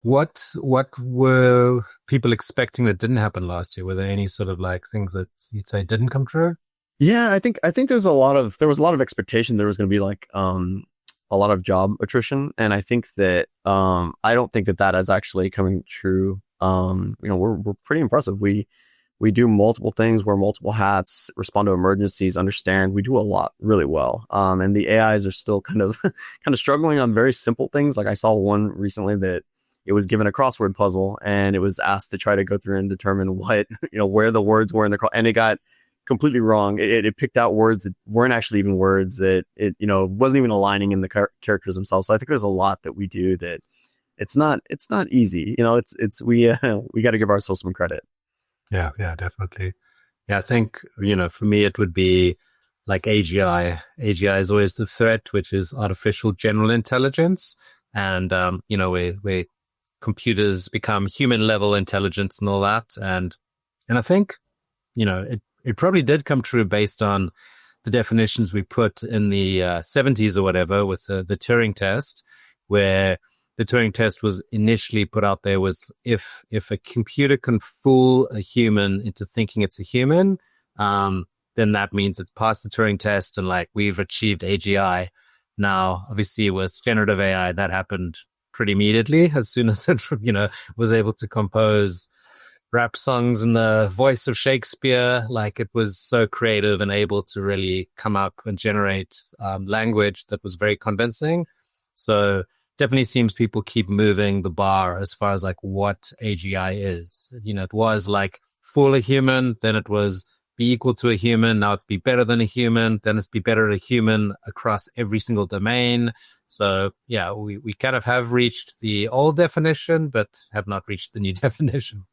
What were people expecting that didn't happen last year? Were there any sort of like things that you'd say didn't come true? Yeah, I think there was a lot of expectation there was going to be like a lot of job attrition, and I think that I don't think that that is actually coming true. We're pretty impressive. We do multiple things, wear multiple hats, respond to emergencies, understand. We do a lot really well. And the AIs are still kind of kind of struggling on very simple things. Like I saw one recently that it was given a crossword puzzle and it was asked to try to go through and determine what, where the words were in the and it got completely wrong. It picked out words that weren't actually even words, that it wasn't even aligning in the characters themselves. So I think there's a lot that we do that it's not easy. We got to give ourselves some credit. Yeah, yeah, definitely. Yeah, I think, for me, it would be like AGI. AGI is always the threat, which is artificial general intelligence. And, where computers become human level intelligence and all that. And I think, it probably did come true based on the definitions we put in the 70s or whatever with the Turing test, where the Turing test was initially put out there was if a computer can fool a human into thinking it's a human, then that means it's passed the Turing test and like we've achieved AGI. Now, obviously with generative AI, that happened pretty immediately as soon as it, was able to compose rap songs in the voice of Shakespeare. Like it was so creative and able to really come up and generate language that was very convincing. So definitely seems people keep moving the bar as far as like what AGI is. It was like fool a human, then it was be equal to a human. Now it's be better than a human, then it's be better than a human across every single domain. So yeah, we kind of have reached the old definition, but have not reached the new definition.